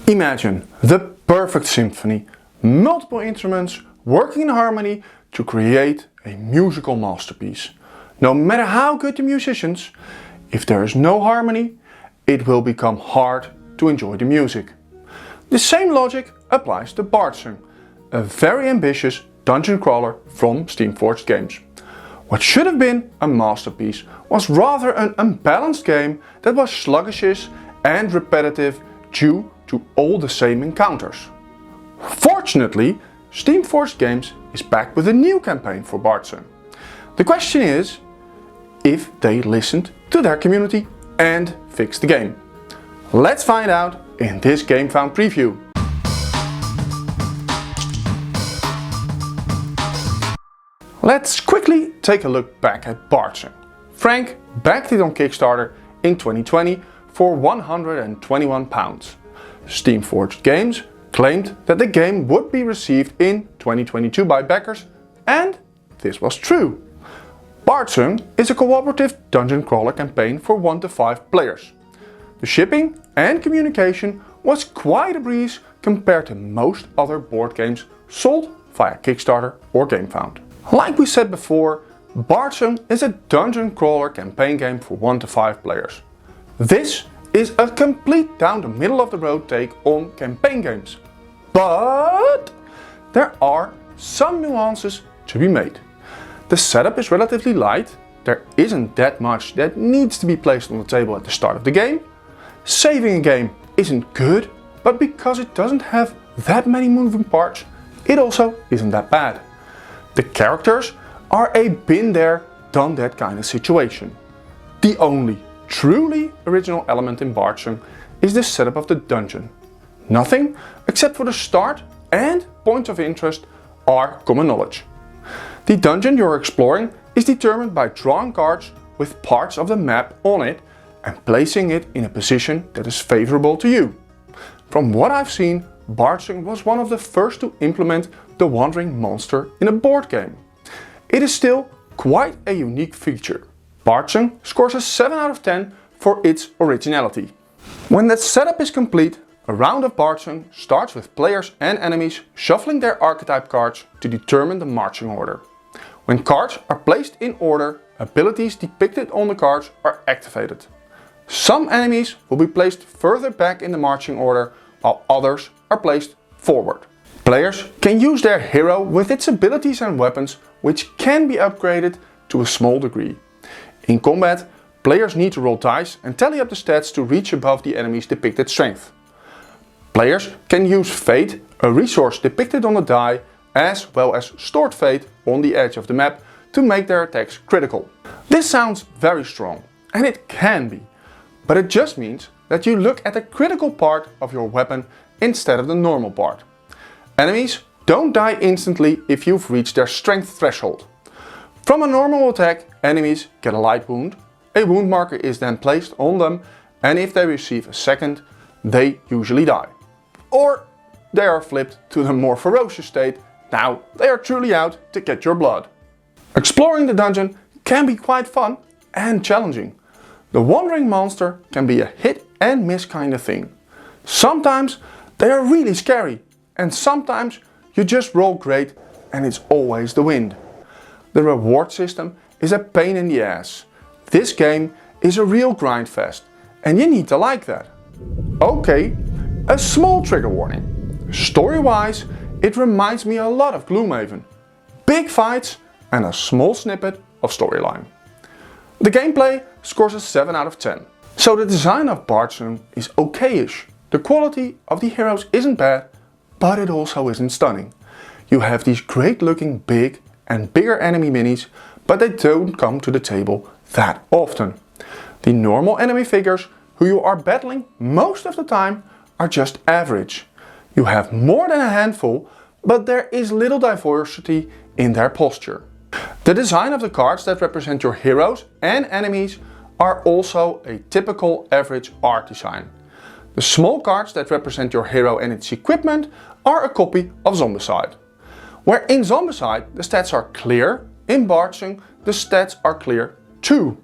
Imagine the perfect symphony, multiple instruments working in harmony to create a musical masterpiece. No matter how good the musicians, if there is no harmony, it will become hard to enjoy the music. The same logic applies to Bardsung, a very ambitious dungeon crawler from Steamforges Games. What should have been a masterpiece was rather an unbalanced game that was sluggish and repetitive due to all the same encounters. Fortunately, Steamforges Games is back with a new campaign for Bardsung. The question is if they listened to their community and fixed the game. Let's find out in this GameFound preview. Let's quickly take a look back at Bardsung. Frank backed it on Kickstarter in 2020 for £121. Steamforges Games claimed that the game would be received in 2022 by backers, and this was true. Bardsung is a cooperative dungeon crawler campaign for 1 to 5 players. The shipping and communication was quite a breeze compared to most other board games sold via Kickstarter or GameFound. Like we said before, Bardsung is a dungeon crawler campaign game for 1 to 5 players. This is a complete down the middle of the road take on campaign games. But there are some nuances to be made. The setup is relatively light, there isn't that much that needs to be placed on the table at the start of the game. Saving a game isn't good, but because it doesn't have that many moving parts, it also isn't that bad. The characters are a been there, done that kind of situation. The only truly original element in Bardsung is the setup of the dungeon. Nothing except for the start and points of interest are common knowledge. The dungeon you're exploring is determined by drawing cards with parts of the map on it and placing it in a position that is favorable to you. From what I've seen, Bardsung was one of the first to implement the wandering monster in a board game. It is still quite a unique feature. Bardsung scores a 7 out of 10 for its originality. When that setup is complete, a round of Bardsung starts with players and enemies shuffling their archetype cards to determine the marching order. When cards are placed in order, abilities depicted on the cards are activated. Some enemies will be placed further back in the marching order, while others are placed forward. Players can use their hero with its abilities and weapons, which can be upgraded to a small degree. In combat, players need to roll dice and tally up the stats to reach above the enemy's depicted strength. Players can use Fate, a resource depicted on the die, as well as stored Fate on the edge of the map to make their attacks critical. This sounds very strong, and it can be, but it just means that you look at the critical part of your weapon instead of the normal part. Enemies don't die instantly if you've reached their strength threshold. From a normal attack, enemies get a light wound, a wound marker is then placed on them, and if they receive a second, they usually die. Or they are flipped to the more ferocious state, now they are truly out to get your blood. Exploring the dungeon can be quite fun and challenging. The wandering monster can be a hit and miss kind of thing. Sometimes they are really scary, and sometimes you just roll great and it's always the wind. The reward system is a pain in the ass. This game is a real grind fest, and you need to like that. Okay, a small trigger warning. Story-wise, it reminds me a lot of Gloomhaven. Big fights and a small snippet of storyline. The gameplay scores a 7 out of 10. So the design of Bardsung is okay-ish. The quality of the heroes isn't bad, but it also isn't stunning. You have these great looking big and bigger enemy minis, but they don't come to the table that often. The normal enemy figures who you are battling most of the time are just average. You have more than a handful, but there is little diversity in their posture. The design of the cards that represent your heroes and enemies are also a typical average art design. The small cards that represent your hero and its equipment are a copy of Zombicide. Where in Zombicide the stats are clear, in Bardsung the stats are clear too.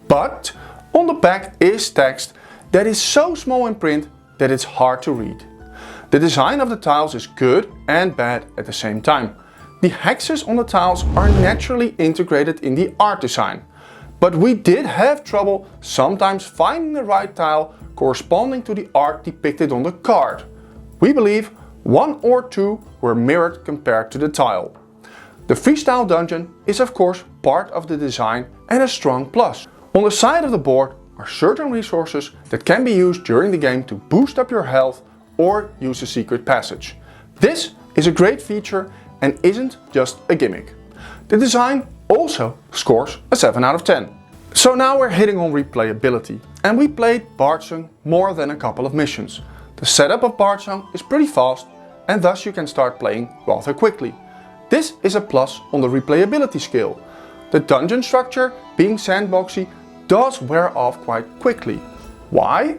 But on the back is text that is so small in print that it's hard to read. The design of the tiles is good and bad at the same time. The hexes on the tiles are naturally integrated in the art design, but we did have trouble sometimes finding the right tile corresponding to the art depicted on the card. We believe one or two were mirrored compared to the tile. The freestyle dungeon is of course part of the design and a strong plus. On the side of the board are certain resources that can be used during the game to boost up your health or use a secret passage. This is a great feature and isn't just a gimmick. The design also scores a 7 out of 10. So now we're hitting on replayability, and we played Bardsung more than a couple of missions. The setup of Bardsung is pretty fast and thus you can start playing rather quickly. This is a plus on the replayability scale. The dungeon structure, being sandboxy, does wear off quite quickly. Why?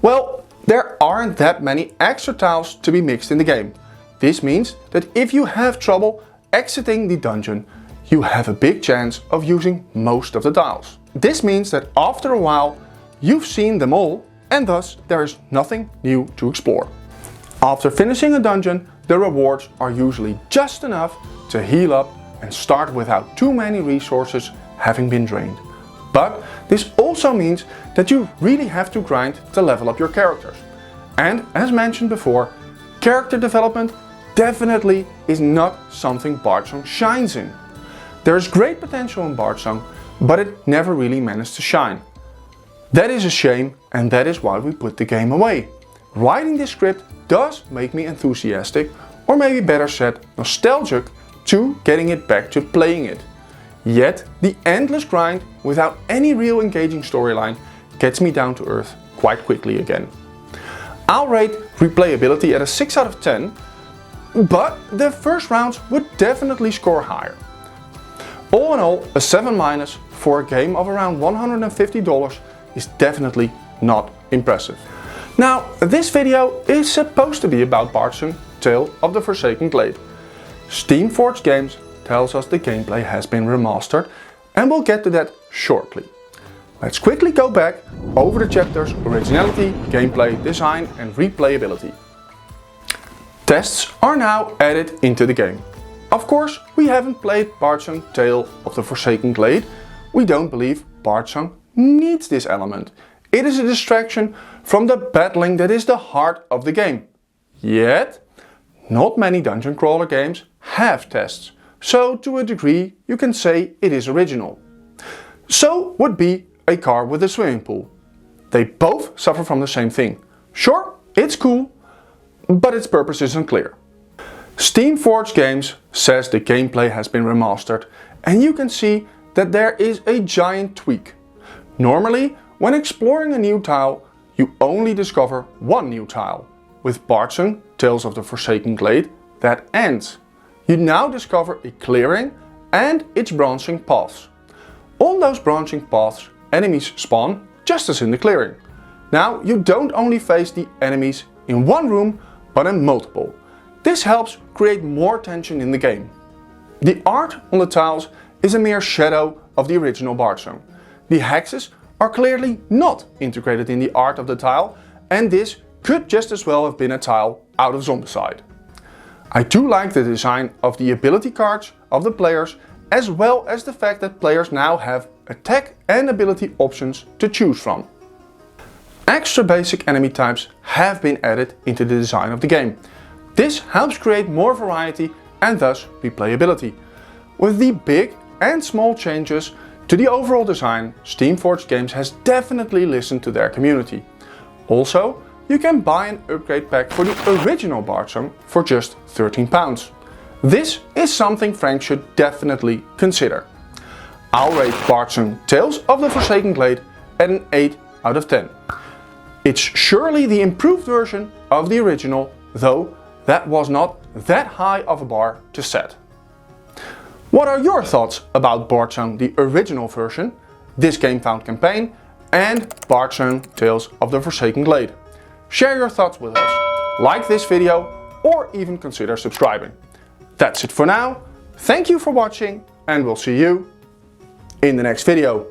Well, there aren't that many extra tiles to be mixed in the game. This means that if you have trouble exiting the dungeon, you have a big chance of using most of the tiles. This means that after a while you've seen them all and thus there is nothing new to explore. After finishing a dungeon, the rewards are usually just enough to heal up and start without too many resources having been drained. But this also means that you really have to grind to level up your characters. And as mentioned before, character development definitely is not something Bardsung shines in. There is great potential in Bardsung, but it never really managed to shine. That is a shame, and that is why we put the game away. Writing this script does make me enthusiastic, or maybe better said, nostalgic, to getting it back to playing it. Yet the endless grind without any real engaging storyline gets me down to earth quite quickly again. I'll rate replayability at a 6 out of 10, but the first rounds would definitely score higher. All in all, a 7- for a game of around $150 is definitely not impressive. Now, this video is supposed to be about Bardsung, Tale of the Forsaken Glade. Steamforges Games tells us the gameplay has been remastered, and we'll get to that shortly. Let's quickly go back over the chapters Originality, Gameplay, Design and Replayability. Tests are now added into the game. Of course, we haven't played Bardsung Tale of the Forsaken Glade. We don't believe Bardsung needs this element. It is a distraction from the battling that is the heart of the game. Yet, not many dungeon crawler games have tests, so to a degree you can say it is original. So would be a car with a swimming pool. They both suffer from the same thing. Sure, it's cool, but its purpose isn't clear. Steamforges Games says the gameplay has been remastered, and you can see that there is a giant tweak. Normally, when exploring a new tile, you only discover one new tile. With Bardsung, Tales of the Forsaken Glade, that ends. You now discover a clearing and its branching paths. On those branching paths, enemies spawn just as in the clearing. Now you don't only face the enemies in one room, but in multiple. This helps create more tension in the game. The art on the tiles is a mere shadow of the original Bardsung. The hexes are clearly not integrated in the art of the tile, and this could just as well have been a tile out of Zombicide. I do like the design of the ability cards of the players, as well as the fact that players now have attack and ability options to choose from. Extra basic enemy types have been added into the design of the game. This helps create more variety and thus replayability. With the big and small changes to the overall design, Steamforges Games has definitely listened to their community. Also, you can buy an upgrade pack for the original Bardsung for just £13. This is something Frank should definitely consider. I'll rate Bardsung Tales of the Forsaken Glade at an 8 out of 10. It's surely the improved version of the original, though that was not that high of a bar to set. What are your thoughts about Bardsung, the original version, this GameFound campaign, and Bardsung Tales of the Forsaken Glade? Share your thoughts with us, like this video, or even consider subscribing. That's it for now. Thank you for watching, and we'll see you in the next video.